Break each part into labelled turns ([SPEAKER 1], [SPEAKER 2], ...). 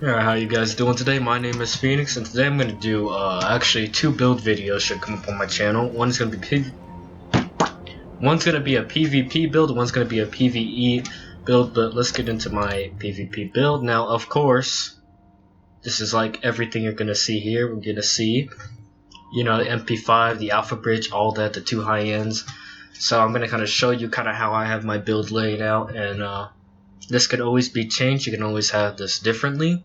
[SPEAKER 1] Alright, how you guys doing today? My name is Phoenix, and today I'm gonna do actually two build videos should come up on my channel. One's gonna be a PvP build, one's gonna be a PvE build. But let's get into my PvP build. Now, of course, this is like everything you're gonna see here. We're gonna see, you know, the MP5, the Alpha Bridge, all that, the two high ends. So I'm gonna kind of show you kind of how I have my build laid out, and this could always be changed. You can always have this differently.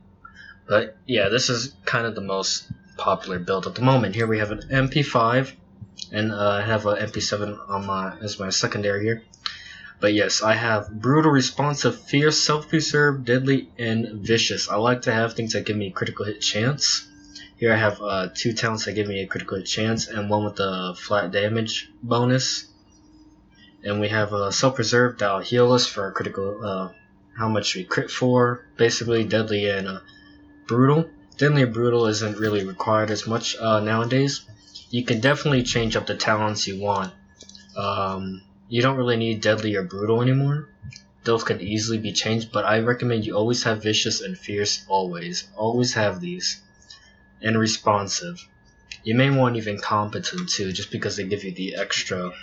[SPEAKER 1] But yeah, this is kind of the most popular build at the moment. Here we have an MP5, and I have an MP7 on as my secondary here. But yes, I have brutal, responsive, fierce, self-preserve, deadly, and vicious. I like to have things that give me critical hit chance. Here I have two talents that give me a critical hit chance, and one with the flat damage bonus. And we have a self-preserve that'll heal us for critical, how much we crit for, basically deadly and brutal. Deadly and brutal isn't really required as much nowadays. You can definitely change up the talents you want. You don't really need deadly or brutal anymore. Those can easily be changed, but I recommend you always have vicious and fierce. Always have these. And responsive. You may want even competent too, just because they give you the extra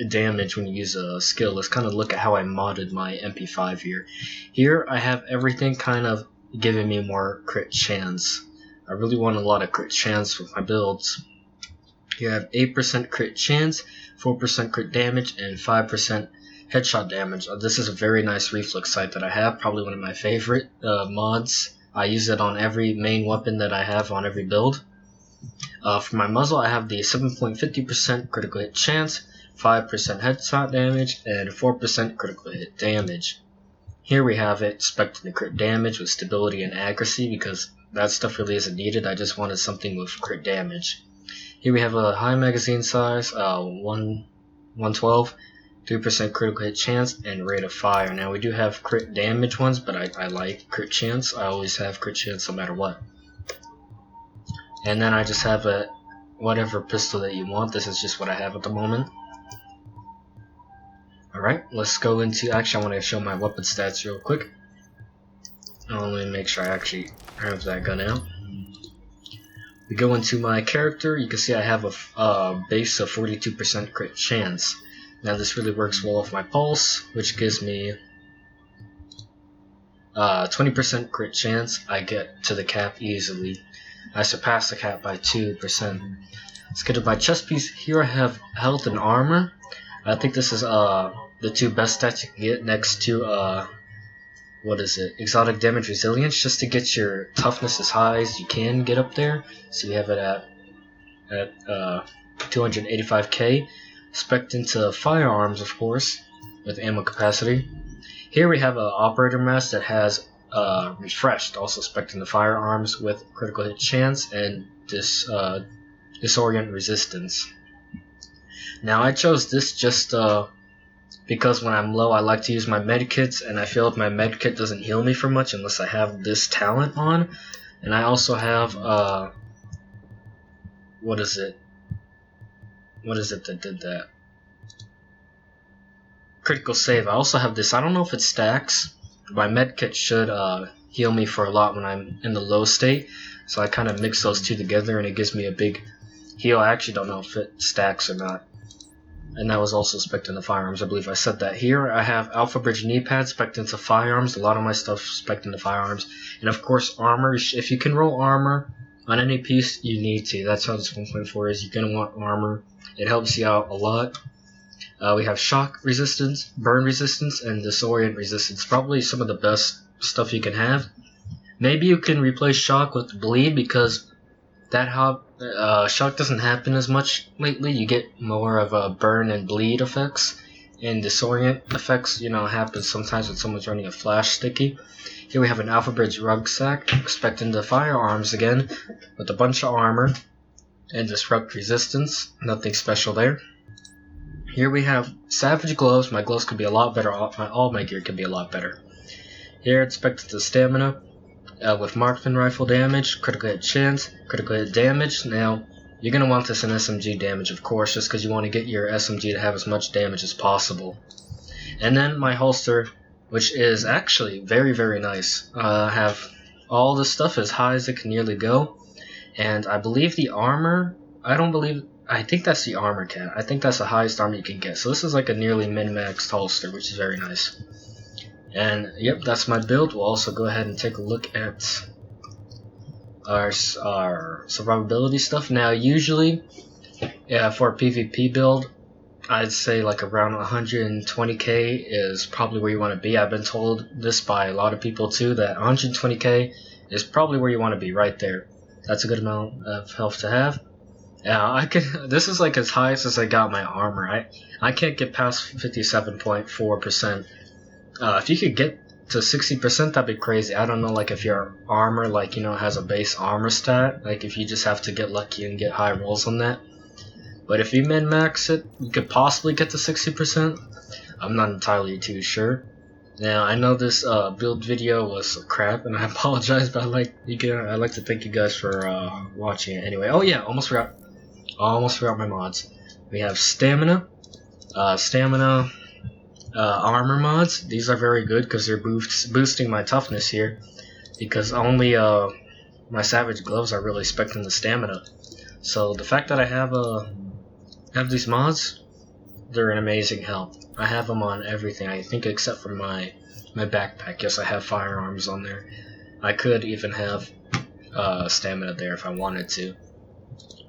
[SPEAKER 1] damage when you use a skill. Let's kind of look at how I modded my MP5 here. Here I have everything kind of giving me more crit chance. I really want a lot of crit chance with my builds. Here I have 8% crit chance, 4% crit damage, and 5% headshot damage. This is a very nice reflex sight that I have, probably one of my favorite mods. I use it on every main weapon that I have on every build. For my muzzle, I have the 7.50% critical hit chance, 5% headshot damage, and 4% critical hit damage. Here we have it, expecting the crit damage with stability and accuracy, because that stuff really isn't needed. I just wanted something with crit damage. Here we have a high magazine size, 112, 3% critical hit chance, and rate of fire. Now we do have crit damage ones, but I like crit chance. I always have crit chance no matter what. And then I just have a whatever pistol that you want. This is just what I have at the moment. Alright, let's go into, actually I want to show my weapon stats real quick. Let me make sure I actually have that gun out. We go into my character, you can see I have a base of 42% crit chance. Now this really works well with my pulse, which gives me 20% crit chance. I get to the cap easily. I surpass the cap by 2%. Let's get to my chest piece. Here I have health and armor. I think this is the two best stats you can get next to exotic damage resilience, just to get your toughness as high as you can get up there. So we have it at 285k. Spec'd into firearms, of course, with ammo capacity. Here we have an operator mask that has refreshed, also spec'd into firearms with critical hit chance and disorient resistance. Now I chose this just because when I'm low I like to use my medkits, and I feel if my medkit doesn't heal me for much unless I have this talent on. And I also have what is it that did that? Critical save. I also have this. I don't know if it stacks. My medkit should heal me for a lot when I'm in the low state, so I kind of mix those two together and it gives me a big heal. I actually don't know if it stacks or not. And that was also spec'd into firearms. I believe I said that. Here I have Alpha Bridge knee pads spec'd into firearms. A lot of my stuff spec'd into firearms. And of course armor. If you can roll armor on any piece, you need to. That's how this 1.4 is. You're going to want armor. It helps you out a lot. We have shock resistance, burn resistance, and disorient resistance. Probably some of the best stuff you can have. Maybe you can replace shock with bleed, because that shock doesn't happen as much lately. You get more of a burn and bleed effects, and disorient effects, you know, happen sometimes when someone's running a flash sticky. Here we have an Alpha Bridge rucksack, spec'd into firearms again, with a bunch of armor and disrupt resistance. Nothing special there. Here we have Savage gloves. My gloves could be a lot better. All my gear could be a lot better. Here it's spec'd into stamina. With marksman rifle damage, critical hit chance, critical hit damage. Now, you're going to want this in SMG damage, of course, just because you want to get your SMG to have as much damage as possible. And then my holster, which is actually very, very nice. I have all the stuff as high as it can nearly go. And I believe the armor, I think that's the armor cap. I think that's the highest armor you can get. So this is like a nearly min-maxed holster, which is very nice. And yep, that's my build. We'll also go ahead and take a look at our survivability stuff. Now usually, for a PvP build, I'd say like around 120k is probably where you want to be. I've been told this by a lot of people too, that 120k is probably where you want to be, right there. That's a good amount of health to have. This is like as high as I got my armor. I can't get past 57.4%. If you could get to 60%, that'd be crazy. I don't know, like if your armor, like, you know, has a base armor stat, like if you just have to get lucky and get high rolls on that. But if you min-max it, you could possibly get to 60%. I'm not entirely too sure. Now, I know this build video was crap, and I apologize, but I'd like to thank you guys for watching it anyway. Oh yeah, almost forgot my mods. We have stamina, armor mods. These are very good because they're boosting my toughness here, because only my savage gloves are really spec'ing the stamina. So the fact that I have these mods, they're an amazing help. I have them on everything, I think, except for my backpack. Yes, I have firearms on there. I could even have stamina there if I wanted to.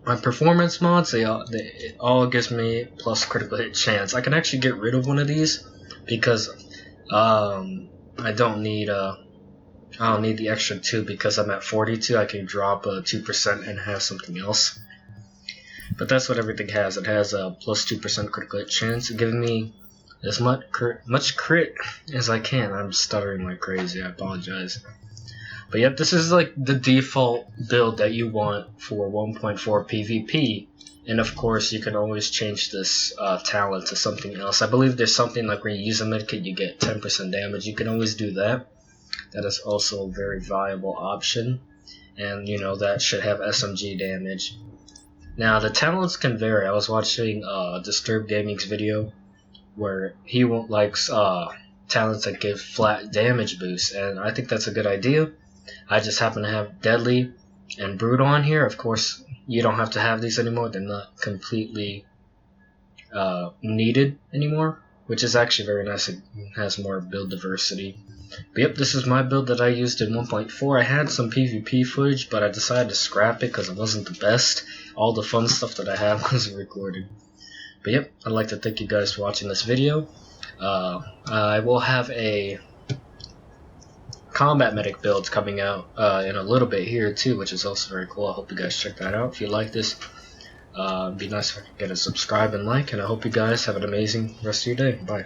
[SPEAKER 1] My performance mods, they all gives me plus critical hit chance. I can actually get rid of one of these because I don't need the extra 2 because I'm at 42. I can drop 2% and have something else. But that's what everything has. It has a plus 2% critical hit chance, giving me as much crit as I can. I'm stuttering like crazy, I apologize. But yep, this is like the default build that you want for 1.4 PvP. And of course, you can always change this talent to something else. I believe there's something like when you use a medkit, you get 10% damage. You can always do that. That is also a very viable option. And you know, that should have SMG damage. Now, the talents can vary. I was watching Disturbed Gaming's video where he likes talents that give flat damage boosts, and I think that's a good idea. I just happen to have Deadly and Brute on here. Of course, you don't have to have these anymore. They're not completely needed anymore, which is actually very nice. It has more build diversity. But yep, this is my build that I used in 1.4. I had some PvP footage, but I decided to scrap it because it wasn't the best. All the fun stuff that I have was recorded. But yep, I'd like to thank you guys for watching this video. I will have a combat medic build coming out in a little bit here too, which is also very cool. I hope you guys check that out. If you like this, it'd be nice if I could get a subscribe and like, and I hope you guys have an amazing rest of your day. Bye.